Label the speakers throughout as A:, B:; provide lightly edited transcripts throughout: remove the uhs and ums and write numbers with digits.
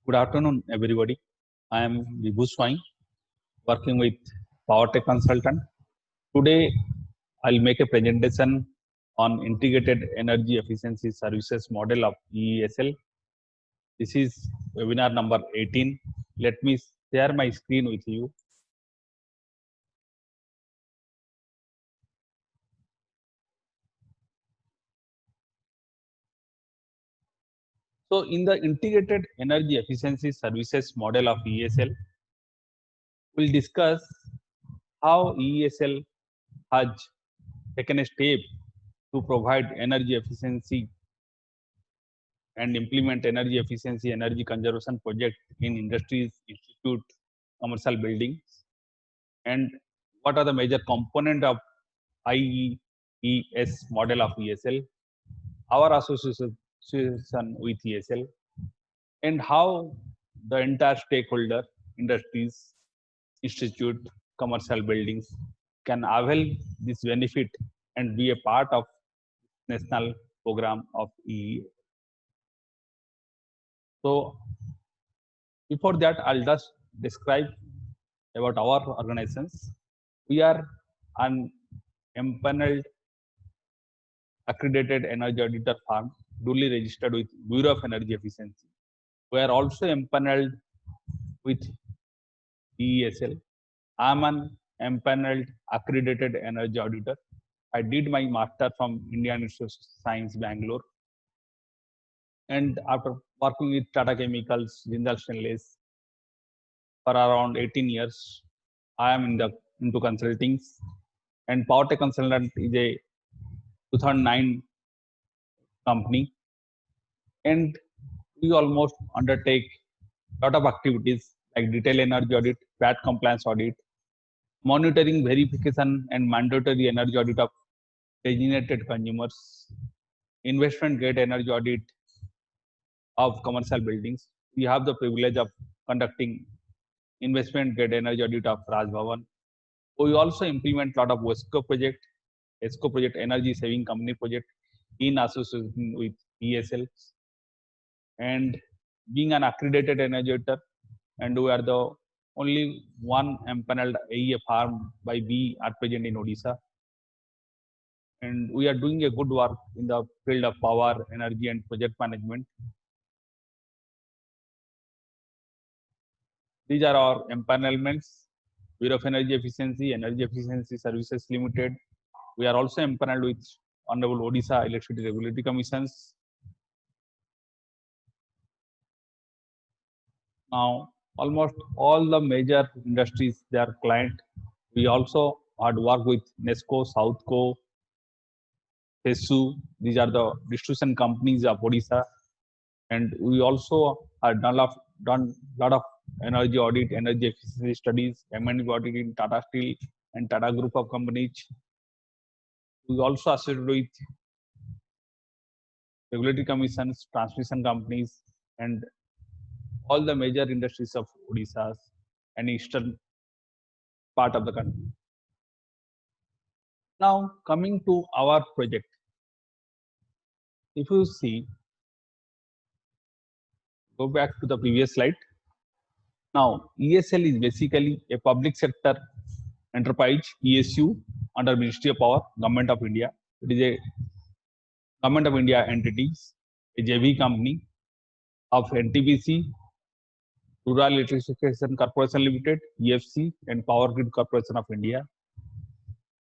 A: Good afternoon, everybody. I am Vibhu Swain, working with PowerTech Consultant. Today, I'll make a presentation on Integrated Energy Efficiency Services Model of EESL. This is webinar number 18. Let me share my screen with you. So, in the Integrated Energy Efficiency Services Model of EESL, we'll discuss how EESL has taken a step to provide energy efficiency and implement energy efficiency, energy conservation project in industries, institute, commercial buildings, and what are the major component of IEES model of ESL, our association with ESL, and how the entire stakeholder, industries, institute, commercial buildings can avail this benefit and be a part of national program of EE. So before that, I'll just describe about our organizations. We are an empaneled accredited energy auditor firm duly registered with Bureau of Energy Efficiency. We are also empaneled with EESL. I am an empaneled accredited energy auditor. I did my master from Indian Institute of Science, Bangalore. And after working with Tata Chemicals, Jindal Stainless for around 18 years, I am into consulting. And PowerTech Consultant is a 2009 company, and we almost undertake a lot of activities like detailed energy audit, VAT compliance audit, monitoring, verification, and mandatory energy audit of designated consumers, investment grade energy audit of commercial buildings. We have the privilege of conducting investment grade energy audit of Raj Bhavan. We also implement a lot of ESCO project, energy saving company project in association with ESL, and being an accredited energy auditor, and we are the only one empaneled AEF firm by we at present in Odisha, and we are doing a good work in the field of power, energy, and project management. These are our empanelments: Bureau of Energy Efficiency Services Limited. We are also empaneled with Honorable Odisha Electricity Regulatory Commissions. Now, almost all the major industries, they are client. We also had worked with Nesco, Southco, Tesu. These are the distribution companies of Odisha. And we also had done a lot of energy audit, energy efficiency studies, M&E audit in Tata Steel and Tata Group of companies. We also associated with regulatory commissions, transmission companies, and all the major industries of Odisha and eastern part of the country. Now, coming to our project, if you see, go back to the previous slide. Now, ESL is basically a public sector enterprise, PSU, under Ministry of Power, Government of India. It is a Government of India entities, a JV company of NTPC, Rural Electrification Corporation Limited, EFC, and Power Grid Corporation of India.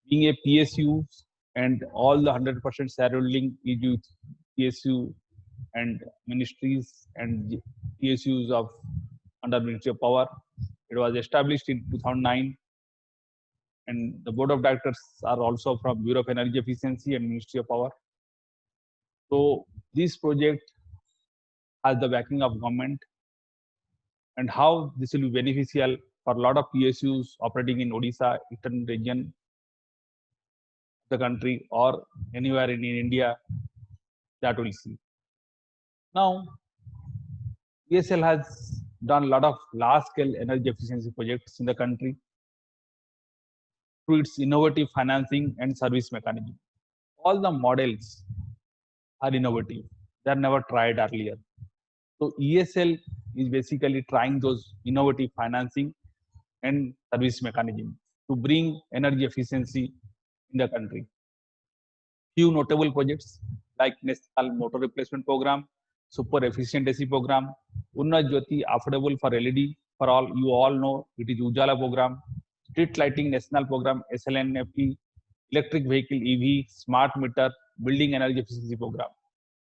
A: Being a PSU, and all the 100% shareholding is with PSU and ministries and PSUs of under Ministry of Power. It was established in 2009, and the board of directors are also from Bureau of Energy Efficiency and Ministry of Power. So this project has the backing of government, and how this will be beneficial for a lot of PSUs operating in Odisha, eastern region of the country, or anywhere in India, that we'll see. Now, ESL has done a lot of large-scale energy efficiency projects in the country through its innovative financing and service mechanism. All the models are innovative; they are never tried earlier. So ESL is basically trying those innovative financing and service mechanism to bring energy efficiency in the country. Few notable projects like National Motor Replacement Program, Super Efficient AC Program, Unnat Jyoti Affordable for LED for all. You all know it is Ujala Program, Street Lighting National Program SLNFP, Electric Vehicle EV, Smart Meter, Building Energy Efficiency Program.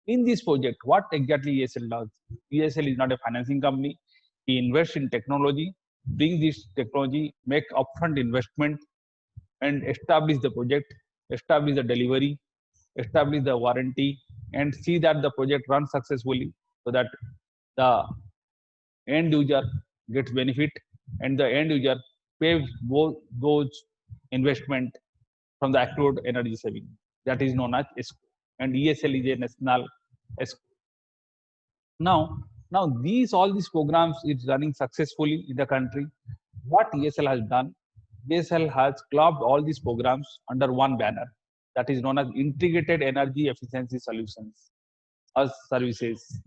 A: In this project, what exactly ESL does? ESL is not a financing company. He invests in technology, bring this technology, make upfront investment, and establish the project, establish the delivery, establish the warranty, and see that the project runs successfully so that the end user gets benefit and the end user pays both those investment from the accrued energy saving. That is known as ESCO. And ESL is a national ESCO. Now these all these programs is running successfully in the country. What ESL has done, ESL has clubbed all these programs under one banner that is known as Integrated Energy Efficiency Solutions or Services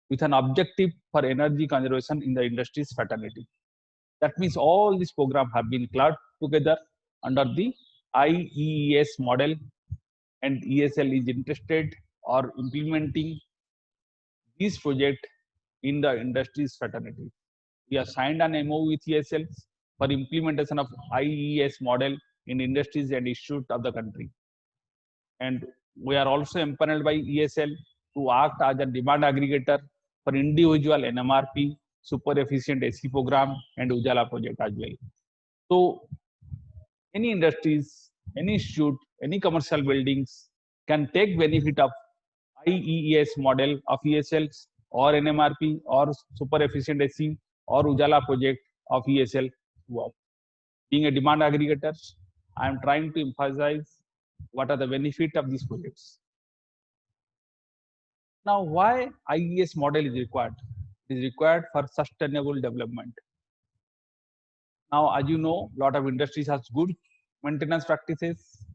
A: with an objective for energy conservation in the industry's fraternity. That means all these programs have been clubbed together under the IEES model, and ESL is interested or implementing this project in the industry's fraternity. We have signed an MOU with ESL for implementation of IES model in industries and institutes of the country. And we are also empaneled by ESL to act as a demand aggregator for individual NMRP, super efficient AC program, and Ujala project as well. So any industries, any institute, any commercial buildings can take benefit of IEES model of ESLs or NMRP or super efficient AC or Ujala project of ESL. Being a demand aggregator, I am trying to emphasize what are the benefit of these projects. Now, why IES model is required? It is required for sustainable development. Now, as you know, a lot of industries has good maintenance practices,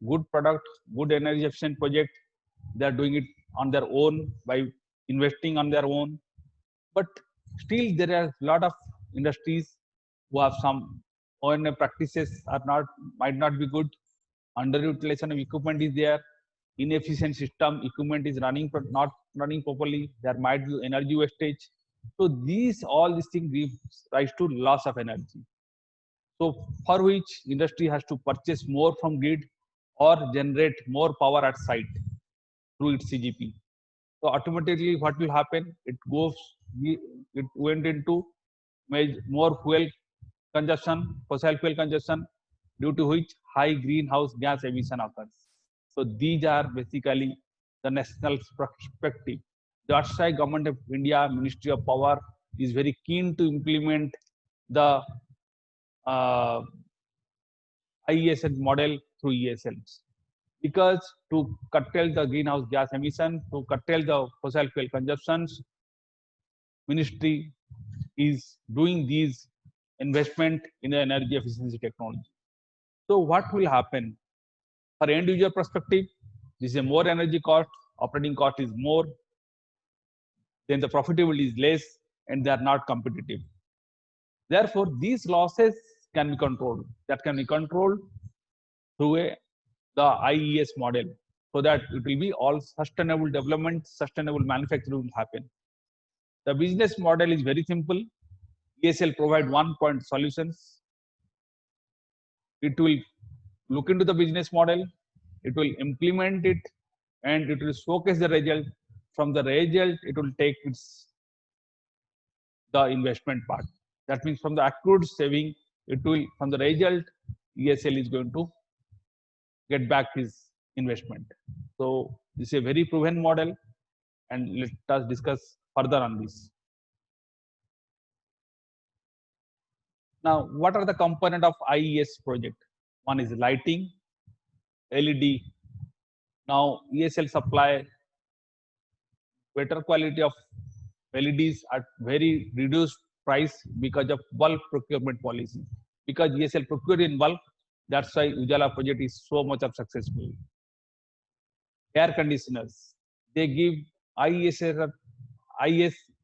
A: good product, good energy efficient project. They are doing it on their own by investing on their own. But still, there are a lot of industries who have some O&M practices might not be good. Underutilization of equipment is there. Inefficient system, equipment is not running properly. There might be energy wastage. So all these things give rise to loss of energy. So for which industry has to purchase more from grid or generate more power at site through its CGP. So automatically, what will happen? It went into more fuel consumption, fossil fuel consumption, due to which high greenhouse gas emission occurs. So these are basically the national perspective. That's why Government of India, Ministry of Power is very keen to implement the IES model through ESLs. Because to curtail the greenhouse gas emission, to curtail the fossil fuel consumptions, Ministry is doing these investment in the energy efficiency technology. So what will happen? For end user perspective, this is a more energy cost, operating cost is more, then the profitability is less, and they are not competitive. Therefore, these losses can be controlled. That can be controlled through the IES model, so that it will be all sustainable development, sustainable manufacturing will happen. The business model is very simple. ESL provide one-point solutions. It will look into the business model, it will implement it, and it will showcase the result. From the result, it will take the investment part. That means from the accrued saving, from the result, ESL is going to get back his investment. So this is a very proven model, and let us discuss further on this. Now, what are the component of IES project? One is lighting, LED. Now, ESL supply better quality of LEDs at very reduced price because of bulk procurement policy. Because ESL procured in bulk, that's why Ujala project is so much of successful. Air conditioners, they give IES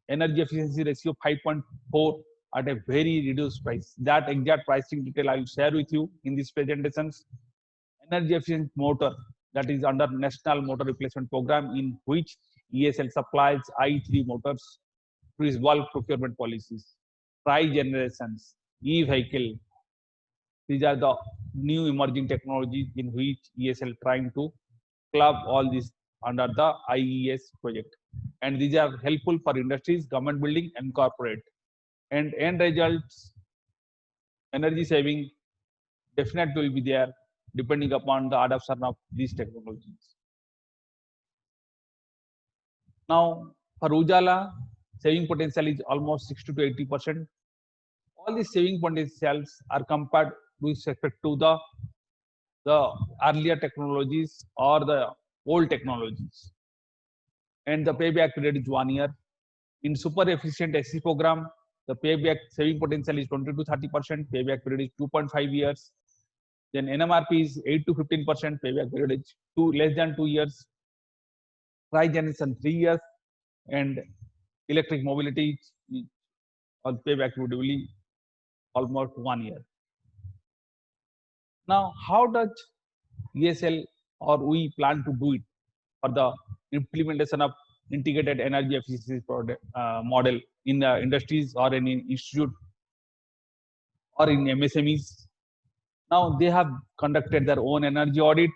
A: energy efficiency ratio 5.4 at a very reduced price. That exact pricing detail I will share with you in these presentations. Energy efficient motor, that is under National Motor Replacement Program, in which ESL supplies i3 motors to its bulk procurement policies. Tri-generations, e-vehicle, these are the new emerging technologies in which ESL trying to club all this under the IES project. And these are helpful for industries, government building, and corporate. And end results, energy saving definitely will be there depending upon the adoption of these technologies. Now, for Ujala, saving potential is almost 60 to 80%. All these saving potentials are compared with respect to the earlier technologies or the old technologies. And the payback period is 1 year. In super efficient SC program, the payback saving potential is 20 to 30%, payback period is 2.5 years. Then NMRP is 8 to 15%, payback period is less than 2 years. Tri-generation 3 years, and electric mobility payback would be almost 1 year. Now, how does ESL or we plan to do it for the implementation of integrated energy efficiency model in the industries or in institute or in MSMEs? Now, they have conducted their own energy audit.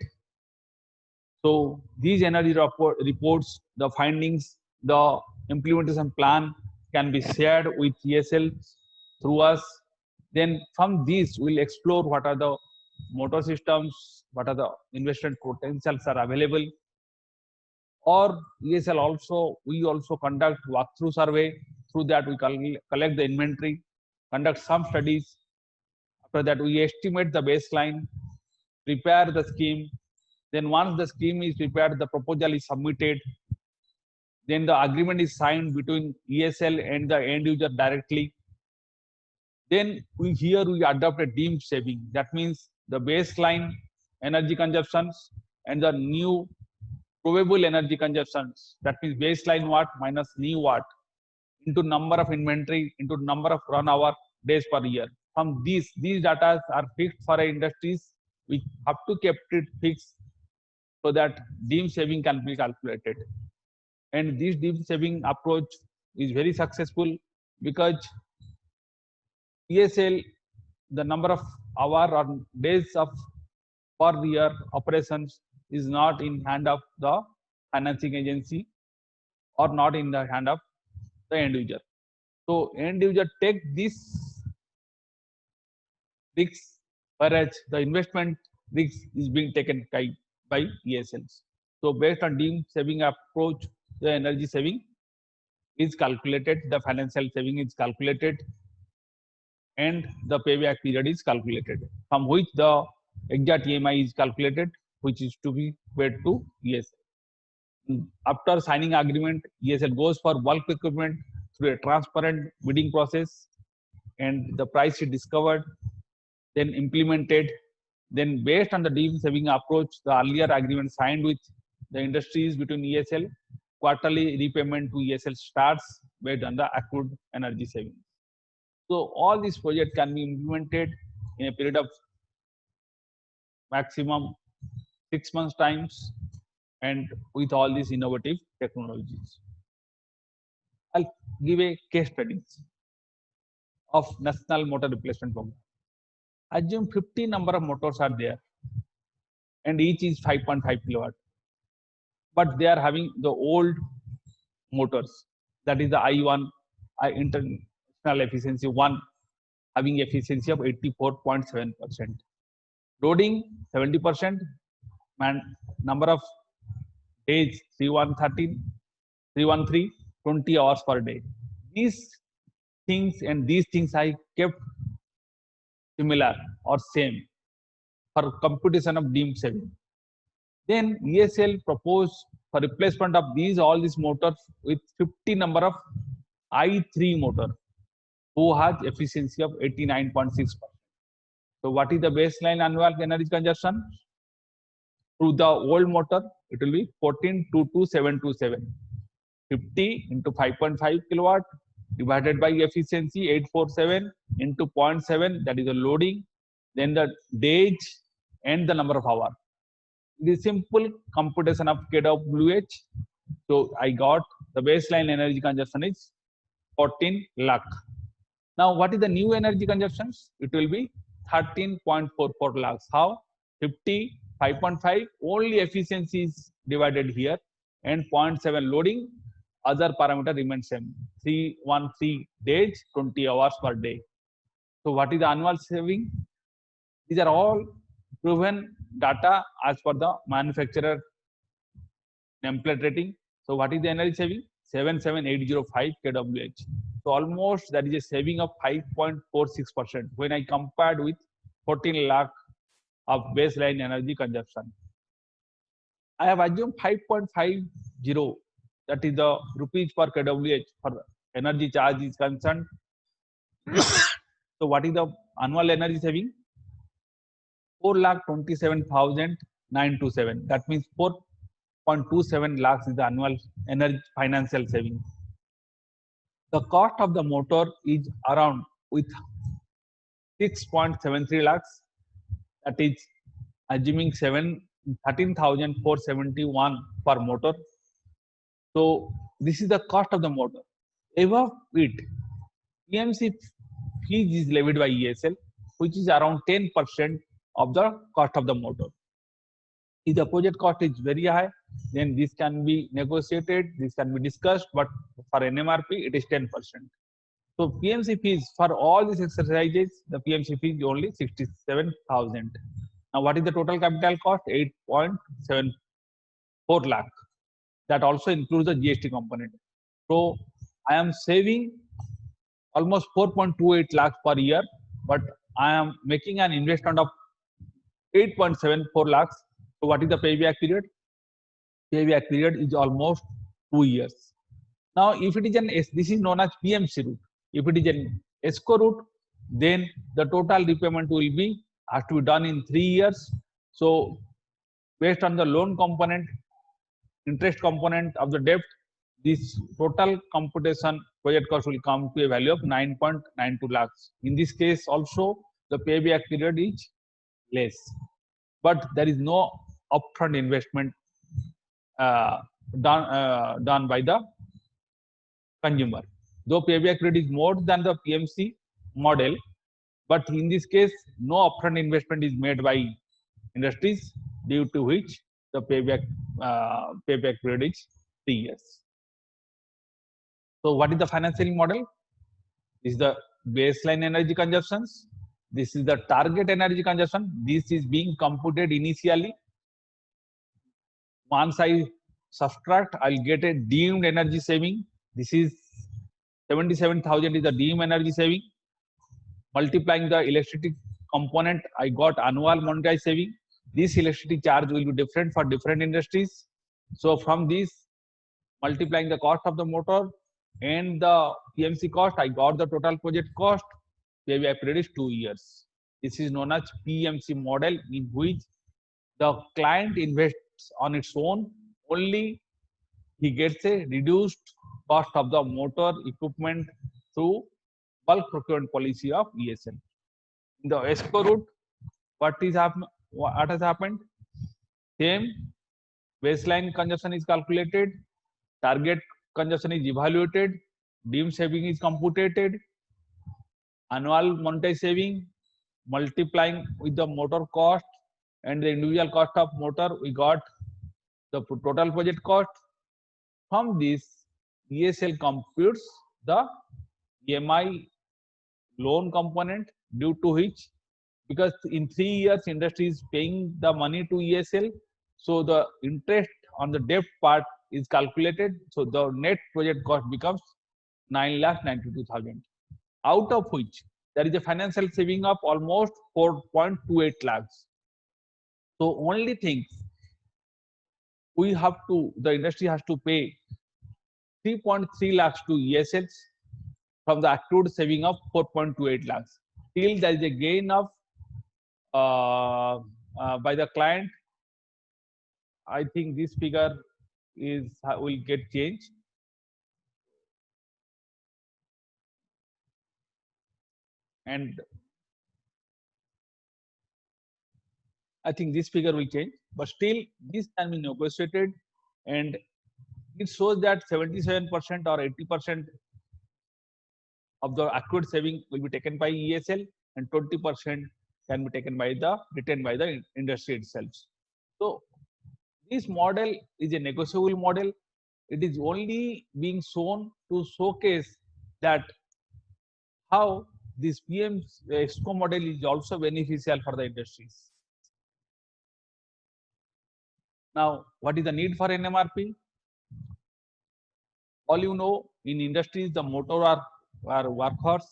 A: So these energy reports, the findings, the implementation plan can be shared with ESL through us. Then from these, we'll explore what are the motor systems, what are the investment potentials are available. Or ESL also, we also conduct walkthrough survey. Through that, we collect the inventory, conduct some studies. After that, we estimate the baseline, prepare the scheme. Then once the scheme is prepared, the proposal is submitted. Then the agreement is signed between ESL and the end user directly. Then we adopt a deemed saving. That means the baseline energy consumptions and the new probable energy consumptions. That means baseline watt minus new watt into number of inventory into number of run hour days per year. From these data are fixed for industries. We have to keep it fixed so that deemed saving can be calculated. And this deemed saving approach is very successful because ESL, the number of hour or days of per year operations is not in hand of the financing agency or not in the hand of the end user. So end user take this risk, whereas the investment risk is being taken by ESLs. So based on deemed saving approach, the energy saving is calculated, the financial saving is calculated, and the payback period is calculated, from which the exact EMI is calculated, which is to be paid to ESL. After signing agreement, ESL goes for bulk procurement through a transparent bidding process, and the price is discovered, then implemented. Then based on the deemed saving approach, the earlier agreement signed with the industries between ESL, quarterly repayment to ESL starts based on the accrued energy savings. So all these projects can be implemented in a period of maximum 6 months times, and with all these innovative technologies. I'll give a case studies of National Motor Replacement Program. Assume 50 number of motors are there, and each is 5.5 kilowatt. But they are having the old motors, that is the I1, international efficiency 1, having efficiency of 84.7%. Loading 70%, and number of days 313, 20 hours per day. These things I kept similar or same for computation of deemed saving. Then ESL proposed for replacement of all these motors with 50 number of I3 motor who has efficiency of 89.6%. So what is the baseline annual energy consumption? Through the old motor, it will be 14,22727. 50 into 5.5 kilowatt divided by efficiency 847 into 0.7, that is the loading, then the days and the number of hours. The simple computation of kWh. So I got the baseline energy consumption is 14 lakh. Now what is the new energy consumptions? It will be 13.44 lakhs. How? 50, 5.5, only efficiency is divided here, and 0.7 loading, other parameter remains same. 313 days, 20 hours per day. So what is the annual saving? These are all proven data as per the manufacturer template rating. So what is the energy saving? 77805 kWh. So almost that is a saving of 5.46% when I compared with 14 lakh of baseline energy consumption. I have assumed 5.50, that is the rupees per kWh for energy charge is concerned. So what is the annual energy saving? 4,27,927. That means 4.27 lakhs is the annual energy financial saving. The cost of the motor is around with 6.73 lakhs. That is assuming 13,471 per motor. So this is the cost of the motor. Above it, PMC fees is levied by ESL, which is around 10% of the cost of the motor. If the project cost is very high, then this can be negotiated, this can be discussed, but for NMRP, it is 10%. So PMC fees for all these exercises, the PMC fee is only 67,000. Now, what is the total capital cost? 8.74 lakh. That also includes the GST component. So I am saving almost 4.28 lakhs per year, but I am making an investment of 8.74 lakhs. So what is the payback period? Payback period is almost 2 years. Now, if it is an this is known as PMC route. If it is an ESCO route, then the total repayment will be has to be done in 3 years. So based on the loan component, interest component of the debt, this total computation project cost will come to a value of 9.92 lakhs. In this case also, the payback period is less, but there is no upfront investment done by the consumer. Though payback period is more than the PMC model, but in this case, no upfront investment is made by industries, due to which the payback period is 3 years. So what is the financing model? This is the baseline energy consumptions. This is the target energy consumption. This is being computed initially. Once I subtract, I'll get a deemed energy saving. This is 77,000 is the deemed energy saving. Multiplying the electricity component, I got annual monetary saving. This electricity charge will be different for different industries. So from this, multiplying the cost of the motor and the PMC cost, I got the total project cost. Payback period is 2 years. This is known as PMC model, in which the client invests on its own, only he gets a reduced cost of the motor equipment through bulk procurement policy of ESL. In the ESCO route, what has happened? Same baseline consumption is calculated, target consumption is evaluated, deemed saving is computed, annual monetary saving multiplying with the motor cost and the individual cost of motor, we got the total project cost. From this, ESL computes the EMI loan component, due to which, because in 3 years industry is paying the money to ESL, so the interest on the debt part is calculated. So the net project cost becomes 9,92,000, out of which there is a financial saving of almost 4.28 lakhs. So only thing the industry has to pay 3.3 lakhs to ESLs from the accrued saving of 4.28 lakhs. Till there is a gain of by the client. I think this figure will get changed. and I think this figure will change, but still this can be negotiated, and it shows that 77% or 80% of the accrued saving will be taken by ESL, and 20% can be taken by the retained by the industry itself. So this model is a negotiable model. It is only being shown to showcase that how this PM EXCO model is also beneficial for the industries. Now, what is the need for NMRP? All you know, in industries, the motor are workhorse.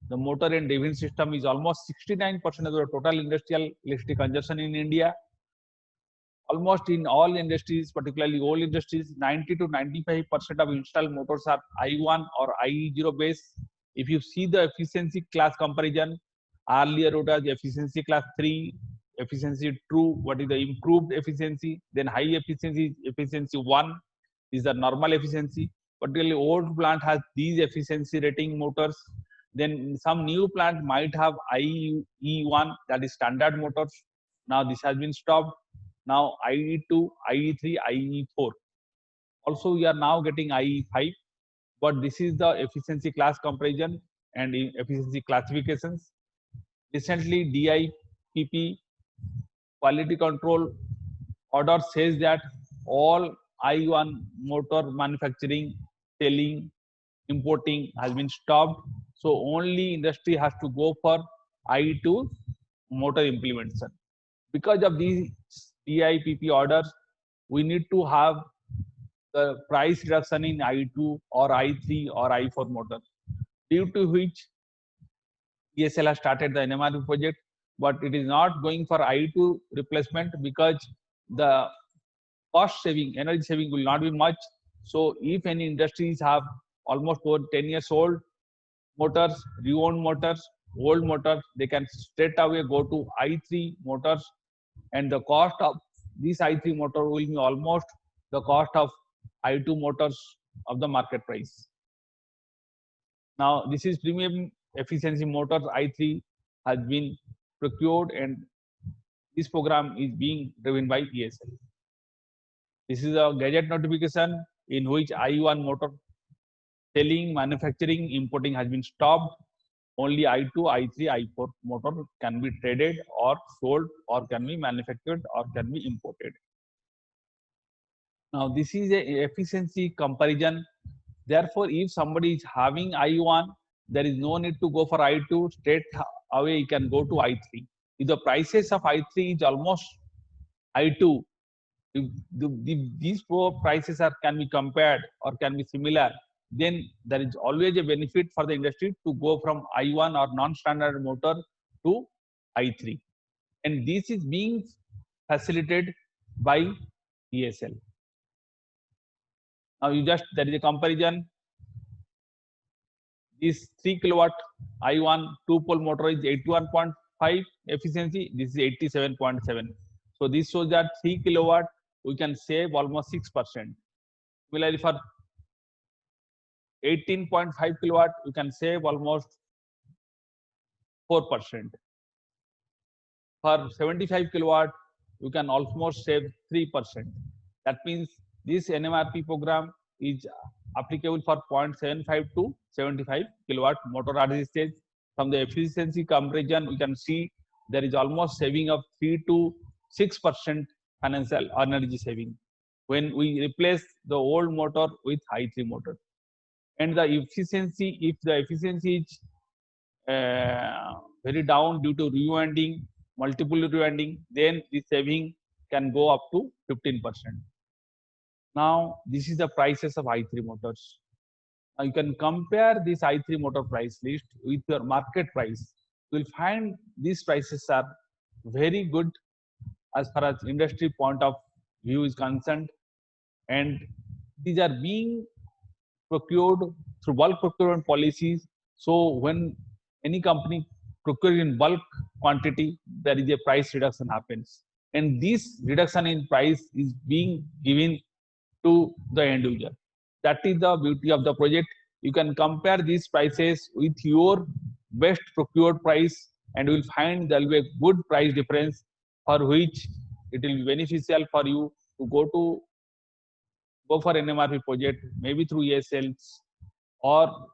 A: The motor and driving system is almost 69% of the total industrial electricity consumption in India. Almost in all industries, particularly oil industries, 90 to 95% of installed motors are I1 or IE0 base. If you see the efficiency class comparison, earlier it was efficiency class 3, efficiency 2, what is the improved efficiency, then high efficiency, efficiency 1 is the normal efficiency. Particularly old plant has these efficiency rating motors. Then some new plant might have IE1, that is standard motors. Now this has been stopped. Now IE2, IE3, IE4. Also, we are now getting IE5, but this is the efficiency class comparison and efficiency classifications. Recently, DIPP quality control order says that all I1 motor manufacturing, selling, importing has been stopped. So only industry has to go for IE2 motor implementation. Because of these DIPP orders, we need to have the price reduction in I2 or I3 or I4 motor, due to which ESL has started the NMRP project, but it is not going for I2 replacement because the cost saving, energy saving will not be much. So if any industries have almost 10 years old motors, rewound motors, old motors, they can straight away go to I3 motors, and the cost of this I3 motor will be almost the cost of I2 motors of the market price. Now this is premium efficiency motors I3 has been procured, and this program is being driven by ESL. This is a gadget notification in which I1 motor selling, manufacturing, importing has been stopped. Only I2, I3, I4 motor can be traded or sold or can be manufactured or can be imported. Now this is a efficiency comparison. Therefore, if somebody is having I1, there is no need to go for I2. Straight away, you can go to I3. If the prices of I3 is almost I2, if these four prices can be compared or can be similar, then there is always a benefit for the industry to go from I1 or non-standard motor to I3. And this is being facilitated by ESL. Now there is a comparison. This 3 kilowatt I1 2-pole motor is 81.5 efficiency. This is 87.7. So this shows that 3 kilowatt we can save almost 6%. Similarly, for 18.5 kilowatt, you can save almost 4%. For 75 kilowatt, you can almost save 3%. That means this NMRP program is applicable for 0.75 to 75 kilowatt motor RC stage. From the efficiency comparison, we can see there is almost saving of 3 to 6% financial energy saving when we replace the old motor with I3 motor. And the efficiency, if the efficiency is very down due to rewinding, multiple rewinding, then the saving can go up to 15%. Now, this is the prices of I3 motors. Now, you can compare this I3 motor price list with your market price. You will find these prices are very good as far as industry point of view is concerned, and these are being procured through bulk procurement policies. So when any company procures in bulk quantity, there is a price reduction happens, and this reduction in price is being given to the end user. That is the beauty of the project. You can compare these prices with your best procured price, and you will find there will be a good price difference, for which it will be beneficial for you to go for NMRP project, maybe through ESLs or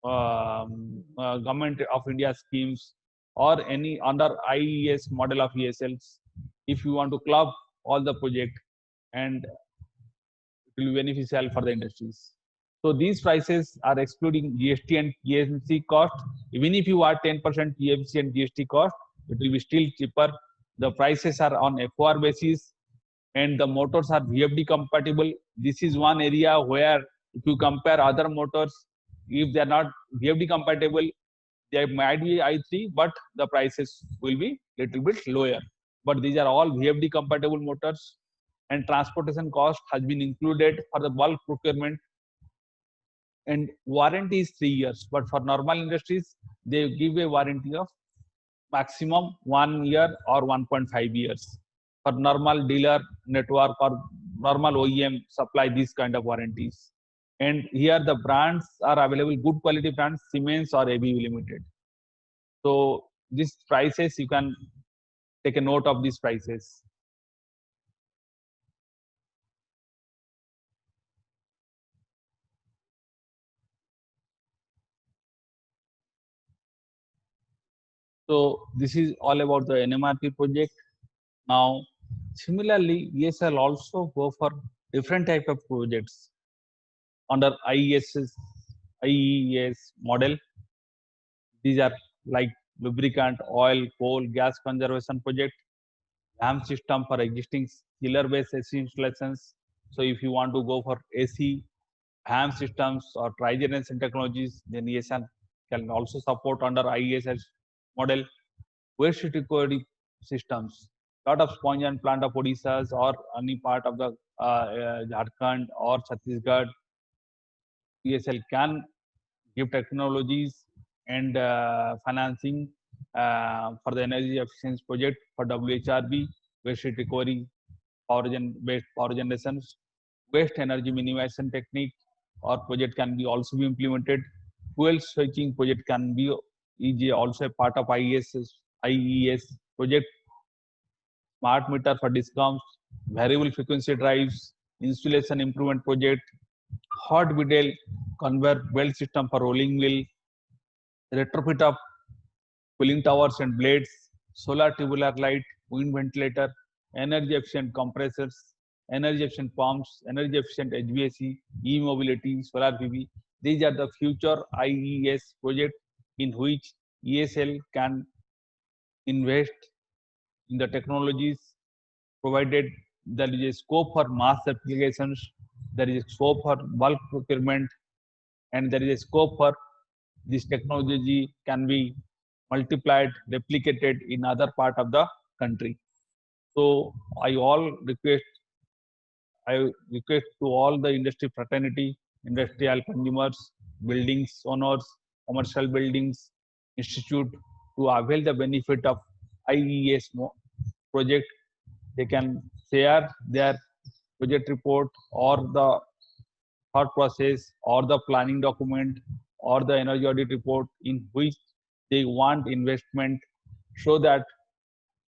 A: government of India schemes, or any under IES model of ESLs. If you want to club all the project, and it will be beneficial for the industries. So these prices are excluding GST and TMC cost. Even if you are 10% TMC and GST cost, it will be still cheaper. The prices are on FOR basis, and the motors are VFD compatible. This is one area where if you compare other motors, if they are not VFD compatible, they might be i3, but the prices will be little bit lower. But these are all VFD compatible motors, and transportation cost has been included for the bulk procurement, and warranty is 3 years. But for normal industries, they give a warranty of maximum 1 year or 1.5 years. For normal dealer network or normal OEM supply these kind of warranties. And here the brands are available, good quality brands, Siemens or ABB Limited. So these prices, you can take a note of these prices. So this is all about the NMRP project. Now, similarly, ESL also go for different type of projects under IES model. These are like lubricant, oil, coal, gas conservation project, dam system for existing chiller-based AC installations. So if you want to go for AC, HAM systems or trigeneration technologies, then ESL can also support under IES model. Waste recovery systems, lot of sponge and plant of Odisha or any part of the Jharkhand or Chhattisgarh, ESL can give technologies and financing for the energy efficiency project for WHRB, waste heat recovery, based power generations, waste energy minimization technique or project can be also be implemented. Fuel switching project can be also a part of IES project. Smart meter for discounts, variable frequency drives, installation improvement project, hot bidel conveyor belt system for rolling mill, retrofit of cooling towers and blades, solar tubular light, wind ventilator, energy efficient compressors, energy efficient pumps, energy efficient HVAC, e-mobility, solar PV. These are the future IES projects in which ESL can invest in the technologies, provided there is a scope for mass applications, there is a scope for bulk procurement, and there is a scope for this technology can be multiplied, replicated in other part of the country. So I request to all the industry fraternity, industrial consumers, buildings owners, commercial buildings, institute to avail the benefit of IES project. They can share their project report or the thought process or the planning document or the energy audit report in which they want investment, so that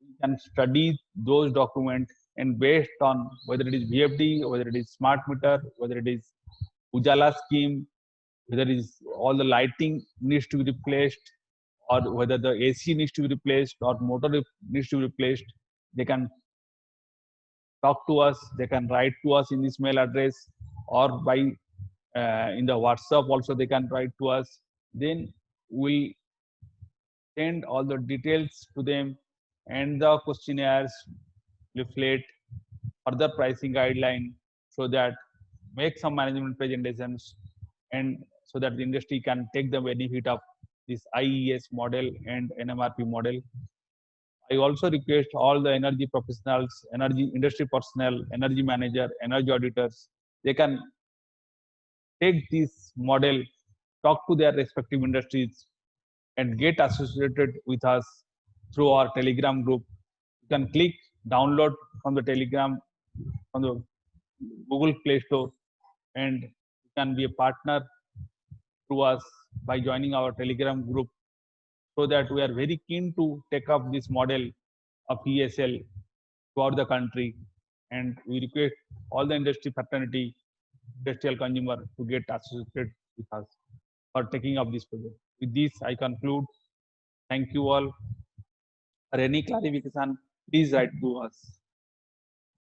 A: we can study those documents, and based on whether it is VFD, whether it is smart meter, whether it is Ujala scheme, whether it is all the lighting needs to be replaced, or whether the AC needs to be replaced or motor needs to be replaced, they can talk to us, they can write to us in this mail address, or by in the WhatsApp also they can write to us. Then we send all the details to them, and the questionnaires, leaflet, further pricing guideline, so that make some management presentations, and so that the industry can take the benefit of this IES model and NMRP model. I also request all the energy professionals, energy industry personnel, energy manager, energy auditors, they can take this model, talk to their respective industries, and get associated with us through our Telegram group. You can click download from the Telegram, from the Google Play Store, and you can be a partner to us by joining our Telegram group. so that we are very keen to take up this model of ESL throughout the country, and we request all the industry fraternity, industrial consumer to get associated with us for taking up this project. With this, I conclude. Thank you all. For any clarification, please write to us.